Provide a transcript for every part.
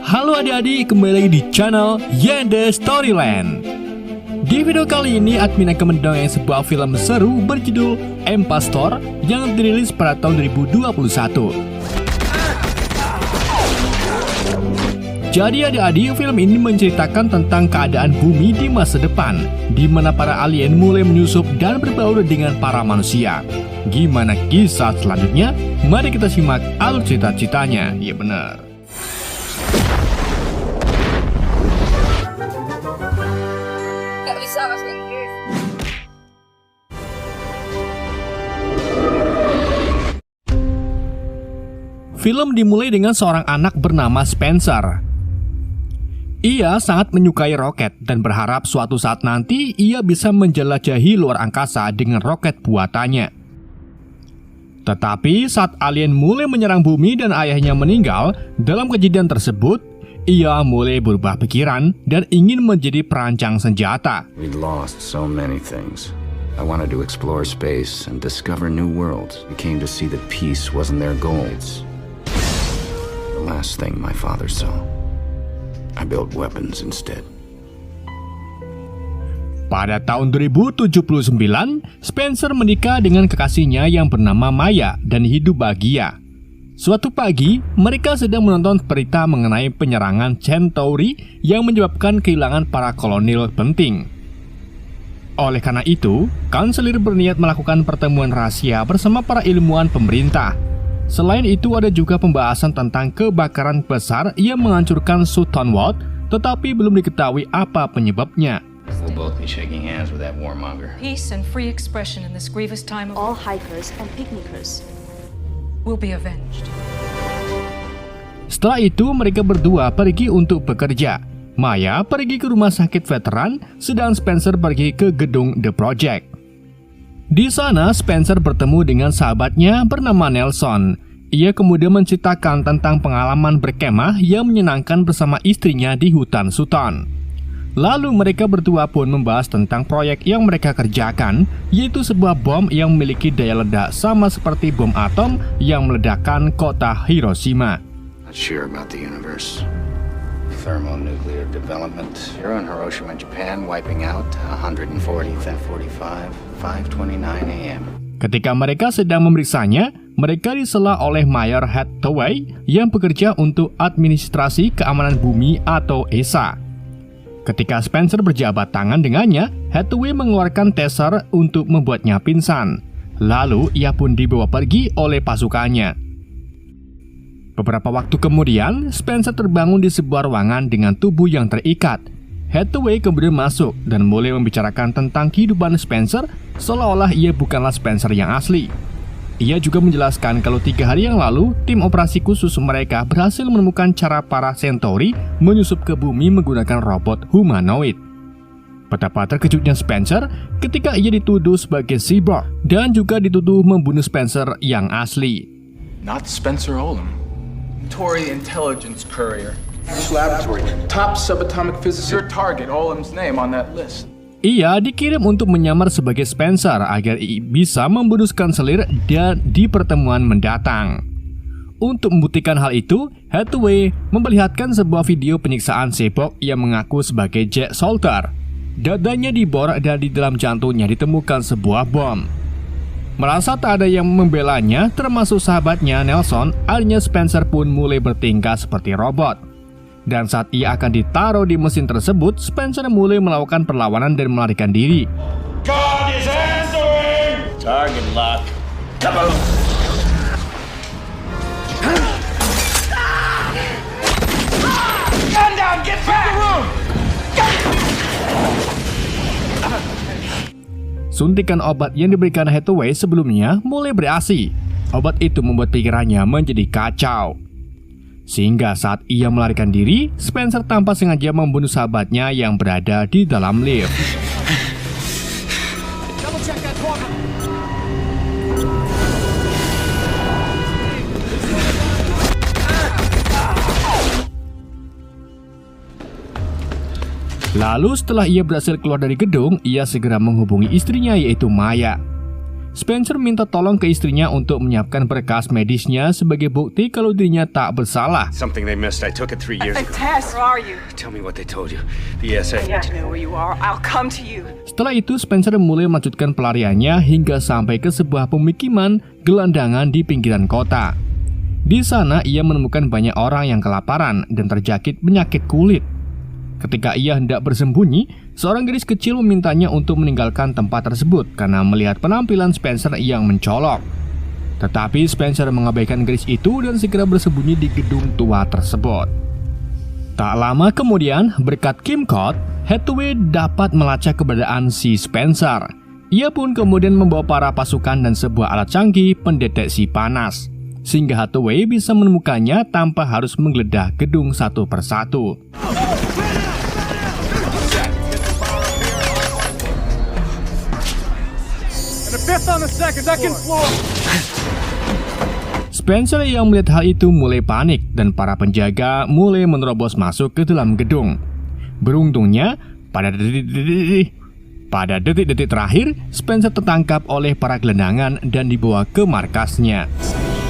Halo adik-adik, kembali lagi di channel Yende Storyland. Di video kali ini, admin akan mendongeng sebuah film seru berjudul Impastor yang dirilis pada tahun 2021. Jadi adik-adik, film ini menceritakan tentang keadaan bumi di masa depan, di mana para alien mulai menyusup dan berbaur dengan para manusia. Gimana kisah selanjutnya? Mari kita simak alur cerita-ceritanya. Ya benar. Gak bisa bahasa Inggris. Film dimulai dengan seorang anak bernama Spencer. Ia sangat menyukai roket dan berharap suatu saat nanti ia bisa menjelajahi luar angkasa dengan roket buatannya. Tetapi saat alien mulai menyerang bumi dan ayahnya meninggal, dalam kejadian tersebut, ia mulai berubah pikiran dan ingin menjadi perancang senjata. We'd lost so many things. I wanted to explore space and discover new worlds. We came to see that peace wasn't their goal. It's the last thing my father saw. I built weapons instead. Pada tahun 2079, Spencer menikah dengan kekasihnya yang bernama Maya dan hidup bahagia. Suatu pagi, mereka sedang menonton berita mengenai penyerangan Centauri yang menyebabkan kehilangan para kolonel penting. Oleh karena itu, kanselir berniat melakukan pertemuan rahasia bersama para ilmuwan pemerintah. Selain itu, ada juga pembahasan tentang kebakaran besar yang menghancurkan Suttonwold, tetapi belum diketahui apa penyebabnya. We'll both be shaking hands with that warmonger. Peace and free expression in this grievous time of all hikers and picnickers will be avenged. Setelah itu, mereka berdua pergi untuk bekerja. Maya pergi ke rumah sakit veteran, sedang Spencer pergi ke gedung The Project. Di sana, Spencer bertemu dengan sahabatnya bernama Nelson. Ia kemudian menceritakan tentang pengalaman berkemah yang menyenangkan bersama istrinya di hutan Sutton. Lalu mereka berdua pun membahas tentang proyek yang mereka kerjakan, yaitu sebuah bom yang memiliki daya ledak sama seperti bom atom yang meledakkan kota Hiroshima. Not sure about the universe. Thermonuclear development. Here on Hiroshima, Japan, wiping out 140, 5:45, 5:29 a.m. Ketika mereka sedang memeriksanya, mereka disela oleh Mayor Hathaway yang bekerja untuk Administrasi Keamanan Bumi atau ESA. Ketika Spencer berjabat tangan dengannya, Hathaway mengeluarkan taser untuk membuatnya pingsan. Lalu ia pun dibawa pergi oleh pasukannya. Beberapa waktu kemudian, Spencer terbangun di sebuah ruangan dengan tubuh yang terikat. Hathaway kemudian masuk dan mulai membicarakan tentang kehidupan Spencer, seolah-olah ia bukanlah Spencer yang asli. Ia juga menjelaskan kalau 3 hari yang lalu, tim operasi khusus mereka berhasil menemukan cara para Centauri menyusup ke bumi menggunakan robot humanoid. Betapa terkejutnya Spencer ketika ia dituduh sebagai cyborg dan juga dituduh membunuh Spencer yang asli. Not Spencer Olem. Tory intelligence courier. This laboratory, top subatomic physicist. Your target, Olem's name on that list. Ia dikirim untuk menyamar sebagai Spencer agar bisa membunuh kanselir dan di pertemuan mendatang. Untuk membuktikan hal itu, Hathaway memperlihatkan sebuah video penyiksaan cyborg yang mengaku sebagai Jack Salter. Dadanya dibor dan di dalam jantungnya ditemukan sebuah bom. Merasa tak ada yang membelanya, termasuk sahabatnya Nelson, akhirnya Spencer pun mulai bertingkah seperti robot. Dan saat ia akan ditaruh di mesin tersebut, Spencer mulai melakukan perlawanan dan melarikan diri. God is answering! Target lock. Kaboom! Gun down! Get back! Suntikan obat yang diberikan Hathaway sebelumnya mulai bereaksi. Obat itu membuat pikirannya menjadi kacau. Sehingga saat ia melarikan diri, Spencer tanpa sengaja membunuh sahabatnya yang berada di dalam lift. Lalu setelah ia berhasil keluar dari gedung, ia segera menghubungi istrinya yaitu Maya. Spencer minta tolong ke istrinya untuk menyiapkan berkas medisnya sebagai bukti kalau dirinya tak bersalah. Something they missed. I took it 3 years ago. Tess, where are you? Tell me what they told you. The ESA. I need to know where you are. I'll come to you. Setelah itu, Spencer mulai melanjutkan pelariannya hingga sampai ke sebuah pemukiman gelandangan di pinggiran kota. Di sana, ia menemukan banyak orang yang kelaparan dan terjangkit penyakit kulit. Ketika ia hendak bersembunyi, seorang gadis kecil memintanya untuk meninggalkan tempat tersebut karena melihat penampilan Spencer yang mencolok. Tetapi Spencer mengabaikan gadis itu dan segera bersembunyi di gedung tua tersebut. Tak lama kemudian, berkat Kim Code, Hathaway dapat melacak keberadaan si Spencer. Ia pun kemudian membawa para pasukan dan sebuah alat canggih pendeteksi panas, sehingga Hathaway bisa menemukannya tanpa harus menggeledah gedung satu persatu. Spencer yang melihat hal itu mulai panik dan para penjaga mulai menerobos masuk ke dalam gedung. Beruntungnya, pada detik-detik terakhir, Spencer tertangkap oleh para gelandangan dan dibawa ke markasnya.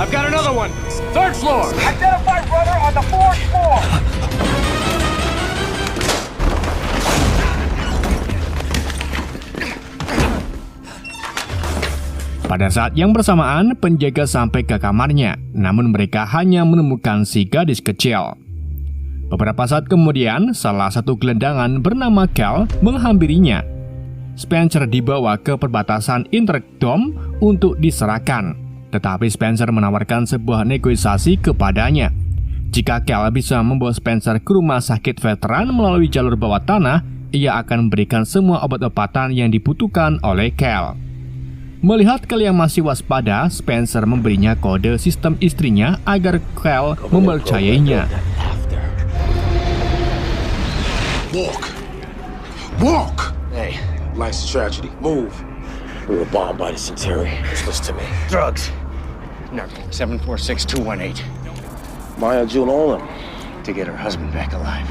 I've got another one. 3rd floor. Identify brother on the 4th floor. Pada saat yang bersamaan, penjaga sampai ke kamarnya, namun mereka hanya menemukan si gadis kecil. Beberapa saat kemudian, salah satu gelandangan bernama Cal menghampirinya. Spencer dibawa ke perbatasan Interdome untuk diserahkan, tetapi Spencer menawarkan sebuah negosiasi kepadanya. Jika Cal bisa membawa Spencer ke rumah sakit veteran melalui jalur bawah tanah, ia akan memberikan semua obat-obatan yang dibutuhkan oleh Cal. Melihat Cal yang masih waspada, Spencer memberinya kode sistem istrinya agar Cal mempercayainya. Walk. Hey, Life's a tragedy. Move. we were bombed by the Centauri. Just listen to me. Drugs. Narcan 746218. Maya June Olam. To get her husband back alive.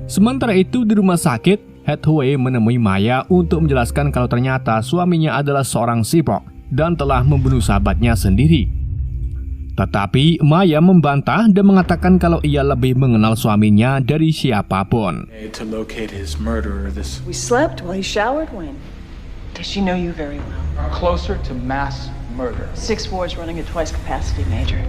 Sementara itu di rumah sakit, Hathaway menemui Maya untuk menjelaskan kalau ternyata suaminya adalah seorang cyborg dan telah membunuh sahabatnya sendiri. Tetapi Maya membantah dan mengatakan kalau ia lebih mengenal suaminya dari siapapun. To locate his murderer, this We slept while he showered when? Does she know you very well? closer to mass murder. 6 wards running at twice capacity, Major.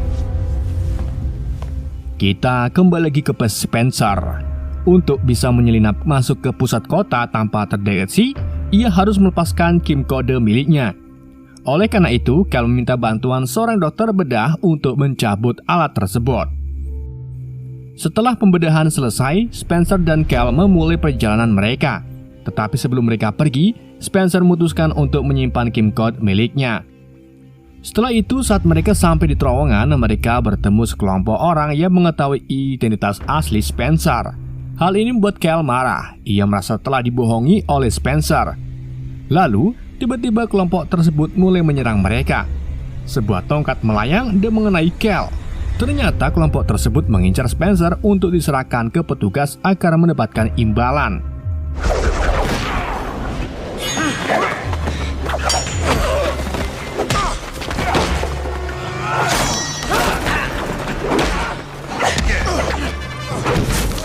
Kita kembali lagi ke Spencer. Untuk bisa menyelinap masuk ke pusat kota tanpa terdeteksi, ia harus melepaskan Kim Code miliknya. Oleh karena itu, Cal meminta bantuan seorang dokter bedah untuk mencabut alat tersebut. Setelah pembedahan selesai, Spencer dan Cal memulai perjalanan mereka. Tetapi sebelum mereka pergi, Spencer memutuskan untuk menyimpan Kim Code miliknya. Setelah itu, saat mereka sampai di terowongan, mereka bertemu sekelompok orang yang mengetahui identitas asli Spencer. Hal ini membuat Cal marah. Ia merasa telah dibohongi oleh Spencer. Lalu, tiba-tiba kelompok tersebut mulai menyerang mereka. Sebuah tongkat melayang dan mengenai Cal. Ternyata kelompok tersebut mengincar Spencer untuk diserahkan ke petugas agar mendapatkan imbalan.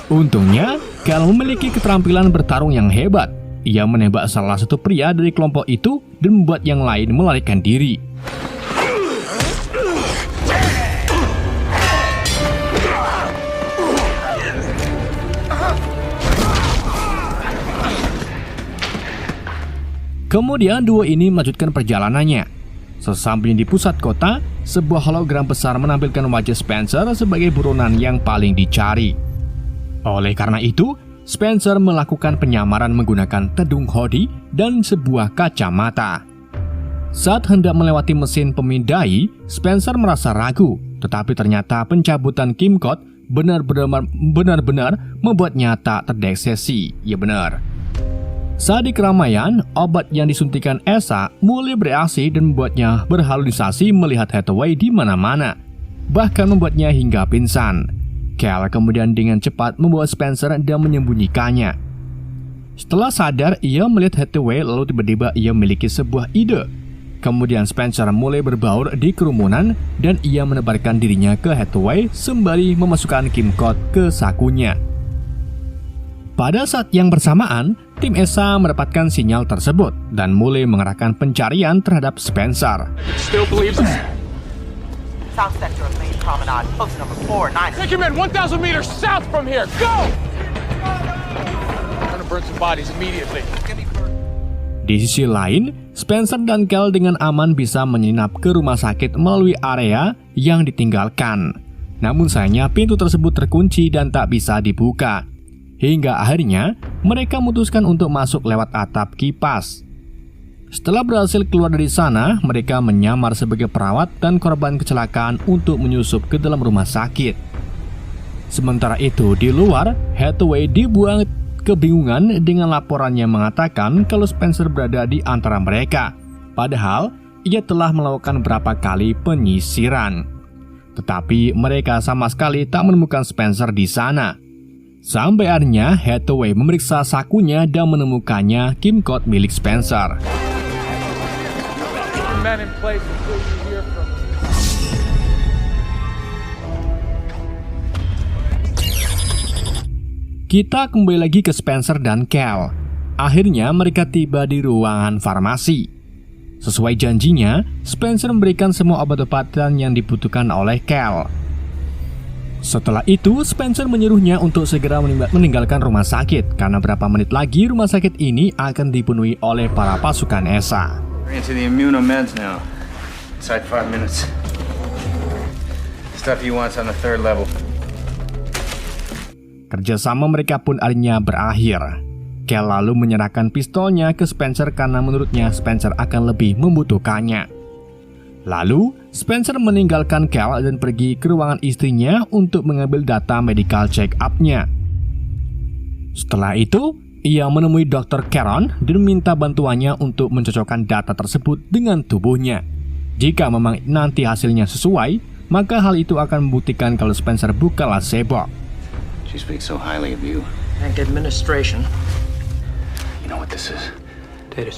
Untungnya, Cal memiliki keterampilan bertarung yang hebat. Ia menembak salah satu pria dari kelompok itu dan membuat yang lain melarikan diri. Kemudian duo ini melanjutkan perjalanannya. Sesampainya di pusat kota, sebuah hologram besar menampilkan wajah Spencer sebagai buronan yang paling dicari. Oleh karena itu, Spencer melakukan penyamaran menggunakan tedung hoodie dan sebuah kacamata. Saat hendak melewati mesin pemindai, Spencer merasa ragu, tetapi ternyata pencabutan Kim Code benar-benar membuatnya tak terdeteksi. Ya benar. Saat di keramaian, obat yang disuntikan Esa mulai bereaksi dan membuatnya berhalusinasi melihat Hathaway di mana-mana, bahkan membuatnya hingga pingsan. Cal kemudian dengan cepat membawa Spencer dan menyembunyikannya. Setelah sadar, ia melihat Hathaway lalu tiba-tiba ia memiliki sebuah ide. Kemudian Spencer mulai berbaur di kerumunan dan ia menebarkan dirinya ke Hathaway sembari memasukkan Kim Code ke sakunya. Pada saat yang bersamaan, tim ESA mendapatkan sinyal tersebut dan mulai mengerahkan pencarian terhadap Spencer. Still believes us? South sector of main promenade, post number 4-9. Take your men 1,000 meters south from here. Go! I'm gonna burn some bodies immediately. Di sisi lain, Spencer dan Cal dengan aman bisa menyelinap ke rumah sakit melalui area yang ditinggalkan. Namun sayangnya pintu tersebut terkunci dan tak bisa dibuka. Hingga akhirnya mereka memutuskan untuk masuk lewat atap kipas. Setelah berhasil keluar dari sana, mereka menyamar sebagai perawat dan korban kecelakaan untuk menyusup ke dalam rumah sakit. Sementara itu di luar, Hathaway dibuang kebingungan dengan laporannya mengatakan kalau Spencer berada di antara mereka. Padahal ia telah melakukan beberapa kali penyisiran. Tetapi mereka sama sekali tak menemukan Spencer di sana. Sampai akhirnya Hathaway memeriksa sakunya dan menemukannya Kim Code milik Spencer. Kita kembali lagi ke Spencer dan Cal. Akhirnya mereka tiba di ruangan farmasi. Sesuai janjinya, Spencer memberikan semua obat-obatan yang dibutuhkan oleh Cal. Setelah itu, Spencer menyuruhnya untuk segera meninggalkan rumah sakit karena beberapa menit lagi rumah sakit ini akan dipenuhi oleh para pasukan ESA. Into the immunomeds now. Inside 5 minutes. Stuff he wants on the 3rd level. Kerjasama mereka pun akhirnya berakhir. Cal lalu menyerahkan pistolnya ke Spencer karena menurutnya Spencer akan lebih membutuhkannya. Lalu, Spencer meninggalkan Cal dan pergi ke ruangan istrinya untuk mengambil data medical check-up-nya. Setelah itu, ia menemui Dr. Caron dan meminta bantuannya untuk mencocokkan data tersebut dengan tubuhnya. Jika memang nanti hasilnya sesuai, maka hal itu akan membuktikan kalau Spencer bukanlah sebok. She speaks so highly of you. Bank administration. You know what this is? Data.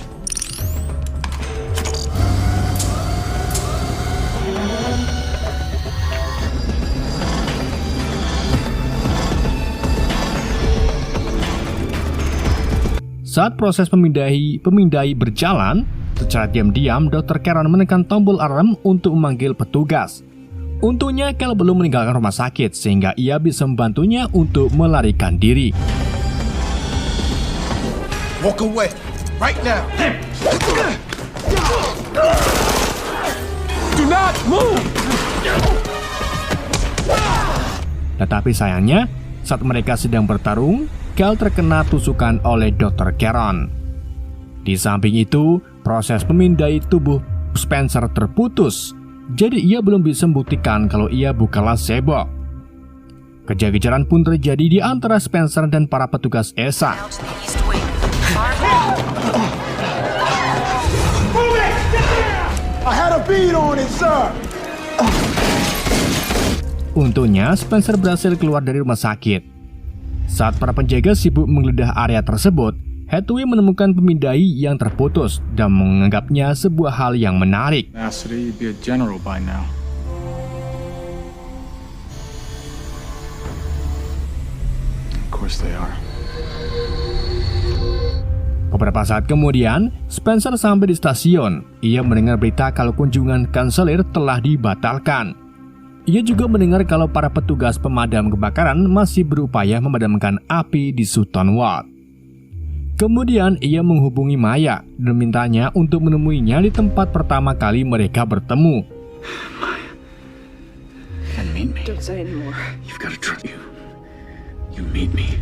Saat proses pemindai berjalan, secara diam-diam Dr. Caron menekan tombol alarm untuk memanggil petugas. Untungnya Cal belum meninggalkan rumah sakit sehingga ia bisa membantunya untuk melarikan diri. Walk away right now. Do not move. Tetapi sayangnya, saat mereka sedang bertarung, Cal terkena tusukan oleh Dr. Caron. Di samping itu, proses memindai tubuh Spencer terputus, jadi ia belum bisa membuktikan kalau ia bukanlah sebok. Kejar-kejaran pun terjadi di antara Spencer dan para petugas ESA. Untungnya, Spencer berhasil keluar dari rumah sakit. Saat para penjaga sibuk menggeledah area tersebut, Hathaway menemukan pemindai yang terputus dan menganggapnya sebuah hal yang menarik. You'd be a general by now. Of course they are. Beberapa saat kemudian, Spencer sampai di stasiun. Ia mendengar berita kalau kunjungan kanselir telah dibatalkan. Ia juga mendengar kalau para petugas pemadam kebakaran masih berupaya memadamkan api di Sutton Ward. Kemudian ia menghubungi Maya dan mintanya untuk menemuinya di tempat pertama kali mereka bertemu. Maya, and meet me. Don't say anymore. You've got to trust you. You meet me.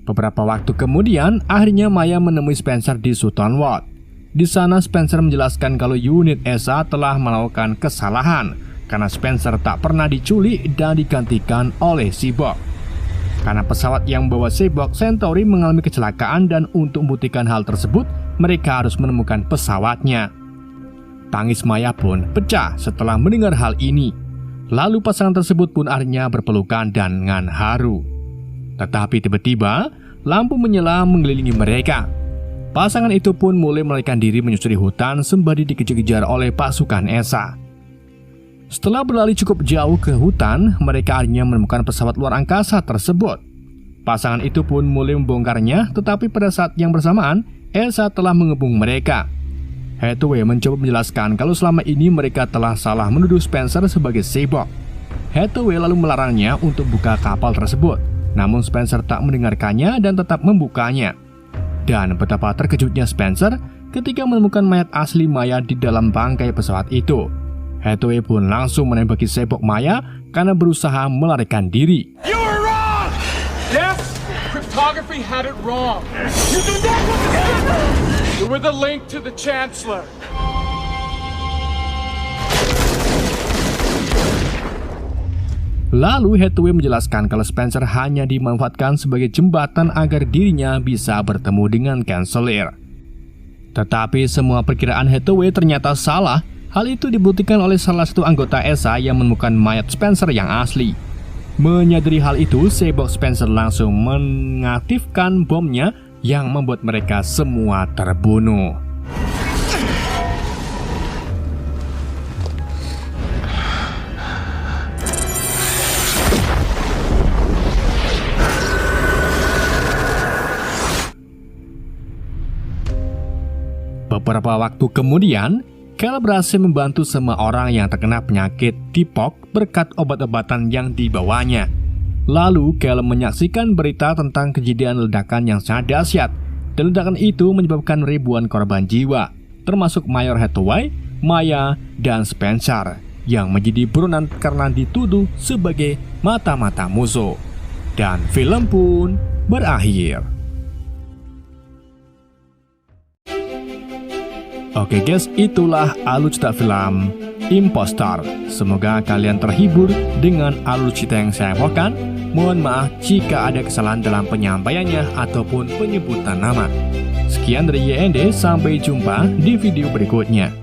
Beberapa waktu kemudian, akhirnya Maya menemui Spencer di Sutton Ward. Di sana Spencer menjelaskan kalau unit ESA telah melakukan kesalahan karena Spencer tak pernah diculik dan digantikan oleh Seaborg. Karena pesawat yang membawa Seaborg Centauri mengalami kecelakaan dan untuk membuktikan hal tersebut, mereka harus menemukan pesawatnya. Tangis Maya pun pecah setelah mendengar hal ini. Lalu pasangan tersebut pun akhirnya berpelukan dengan haru. Tetapi tiba-tiba, lampu menyala mengelilingi mereka. Pasangan itu pun mulai melarikan diri menyusuri hutan sembari dikejar-kejar oleh pasukan Esa. Setelah berlari cukup jauh ke hutan, mereka akhirnya menemukan pesawat luar angkasa tersebut. Pasangan itu pun mulai membongkarnya, tetapi pada saat yang bersamaan, Esa telah mengebung mereka. Hathaway mencoba menjelaskan kalau selama ini mereka telah salah menuduh Spencer sebagai cyborg. Hathaway lalu melarangnya untuk buka kapal tersebut. Namun Spencer tak mendengarkannya dan tetap membukanya. Dan betapa terkejutnya Spencer ketika menemukan mayat asli Maya di dalam bangkai pesawat itu. Hathaway pun langsung menembaki cyborg Maya karena berusaha melarikan diri. You were wrong! Yes, cryptography had it wrong. You did not want to get it! You were the link to the Chancellor. Lalu Hathaway menjelaskan kalau Spencer hanya dimanfaatkan sebagai jembatan agar dirinya bisa bertemu dengan Chancellor. Tetapi semua perkiraan Hathaway ternyata salah. Hal itu dibuktikan oleh salah satu anggota Esa yang menemukan mayat Spencer yang asli. Menyadari hal itu, cyborg Spencer langsung mengaktifkan bomnya yang membuat mereka semua terbunuh. Beberapa waktu kemudian, Cal berhasil membantu semua orang yang terkena penyakit Tipok berkat obat-obatan yang dibawanya. Lalu Cal menyaksikan berita tentang kejadian ledakan yang sangat dahsyat, dan ledakan itu menyebabkan ribuan korban jiwa, termasuk Mayor Hathaway, Maya, dan Spencer, yang menjadi buronan karena dituduh sebagai mata-mata musuh. Dan film pun berakhir. Oke guys, itulah alur cerita film Impostor. Semoga kalian terhibur dengan alur cerita yang saya bawakan. Mohon maaf jika ada kesalahan dalam penyampaiannya ataupun penyebutan nama. Sekian dari YND, sampai jumpa di video berikutnya.